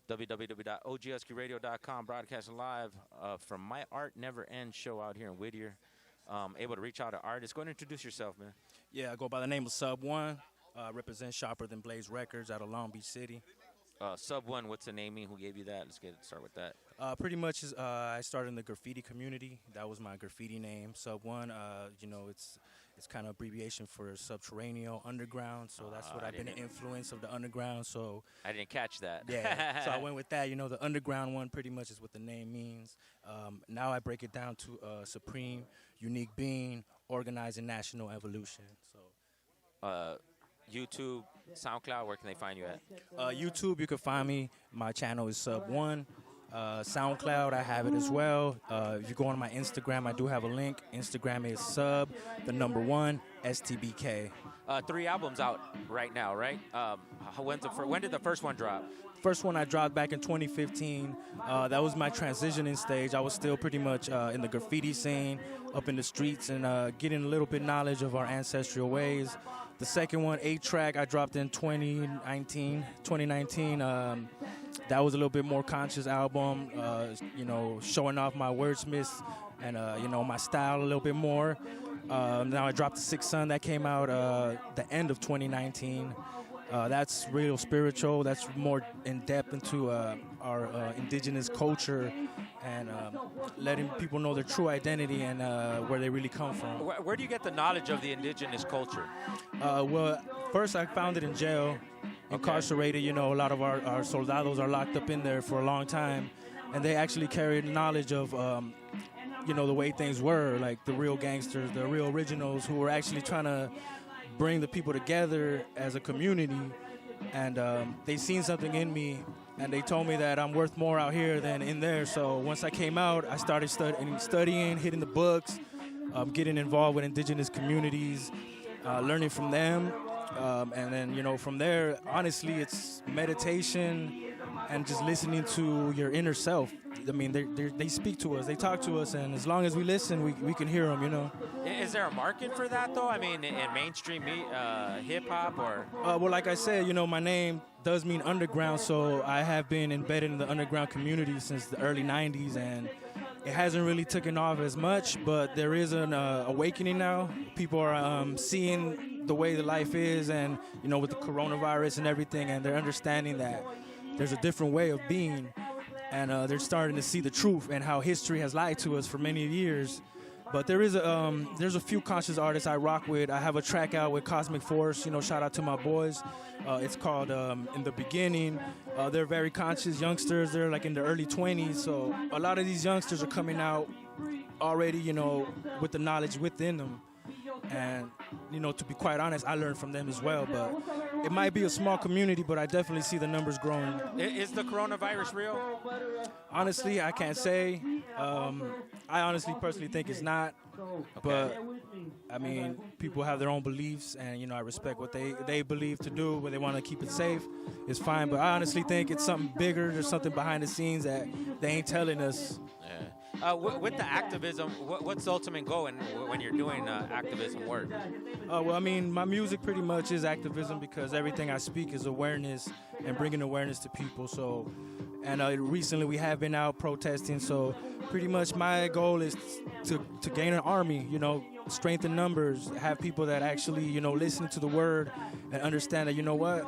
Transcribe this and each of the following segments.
www.ogskiradio.com, broadcasting live from My Art Never Ends show out here in Whittier. Able to reach out to artists. Go ahead and introduce yourself, man. Yeah, I go by the name of Sub1. Represent Sharper Than Blaze Records out of Long Beach City. Sub1, what's the naming? Who gave you that? Let's start with that. Pretty much, I started in the graffiti community. That was my graffiti name, Sub1. You know, it's kind of abbreviation for subterranean, underground. So that's what I've been an influence of the underground. So I didn't catch that. Yeah, so I went with that. You know, the underground one pretty much is what the name means. Now I break it down to supreme, unique being, organizing national evolution. So. YouTube, SoundCloud, where can they find you at? YouTube, you can find me. My channel is Sub1. SoundCloud, I have it as well. If you go on my Instagram, I do have a link. Instagram is Sub1 STBK. 3 albums out right now, right? When did the first one drop? First one I dropped back in 2015. That was my transitioning stage. I was still pretty much in the graffiti scene, up in the streets, and getting a little bit knowledge of our ancestral ways. The second one, 8-track, I dropped in 2019. That was a little bit more conscious album, you know, showing off my wordsmiths and, you know, my style a little bit more. Now I dropped The Sixth Sun. That came out the end of 2019. That's real spiritual. That's more in depth into our indigenous culture and letting people know their true identity and where they really come from. Where do you get the knowledge of the indigenous culture? Well, first I found it in jail, incarcerated. You know, a lot of our soldados are locked up in there for a long time, and they actually carried knowledge of, you know, the way things were, like the real gangsters, the real originals who were actually trying to bring the people together as a community, and they seen something in me, and they told me that I'm worth more out here than in there. So once I came out, I started studying, hitting the books, getting involved with indigenous communities, learning from them, and then, you know, from there, honestly, it's meditation and just listening to your inner self. I mean, they speak to us, they talk to us, and as long as we listen, we can hear them, you know. Is there a market for that, though? I mean, in mainstream hip-hop or? Well, like I said, you know, my name does mean underground, so I have been embedded in the underground community since the early 90s, and it hasn't really taken off as much, but there is an awakening now. People are seeing the way the life is, and, you know, with the coronavirus and everything, and they're understanding that there's a different way of being. And they're starting to see the truth and how history has lied to us for many years. But there's a few conscious artists I rock with. I have a track out with Cosmic Force, you know, shout out to my boys. It's called In the Beginning. They're very conscious youngsters. They're like in their early 20s. So a lot of these youngsters are coming out already, you know, with the knowledge within them. And, you know, to be quite honest, I learned from them as well. But it might be a small community, but I definitely see the numbers growing. Is the coronavirus real? Honestly, I can't say. I honestly, personally think it's not. Okay. But, I mean, people have their own beliefs, and, you know, I respect what they believe to do, where they want to keep it safe. It's fine, but I honestly think it's something bigger. There's something behind the scenes that they ain't telling us. Yeah. With the activism, what's the ultimate goal when you're doing activism work? Well, I mean, my music pretty much is activism because everything I speak is awareness and bringing awareness to people. So, and recently we have been out protesting. So, pretty much my goal is to gain an army. You know, strengthen numbers, have people that actually, you know, listen to the word and understand that, you know what,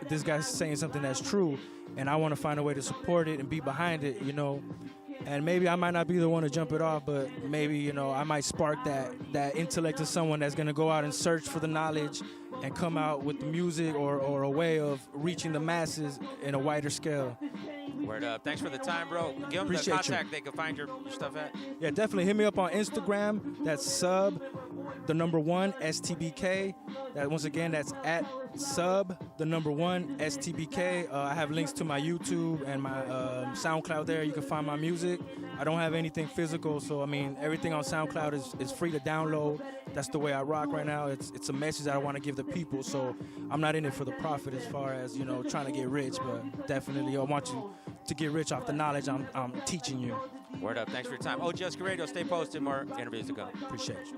this guy's saying something that's true, and I want to find a way to support it and be behind it. You know. And maybe I might not be the one to jump it off, but maybe, you know, I might spark that intellect to someone that's going to go out and search for the knowledge and come out with the music or a way of reaching the masses in a wider scale. Word up. Thanks for the time, bro. Give them the contact they can find your stuff at. Yeah, definitely. Hit me up on Instagram. That's Sub1 STBK. Once again, that's at Sub1 STBK. I have links to my YouTube and my SoundCloud there. You can find my music. I don't have anything physical, so I mean, everything on SoundCloud is free to download. That's the way I rock right now. It's a message that I want to give the people, so I'm not in it for the profit as far as, you know, trying to get rich, but definitely I want you to get rich off the knowledge I'm teaching you. Word up. Thanks for your time. OGSK Radio, stay posted. More interviews to come. Appreciate you.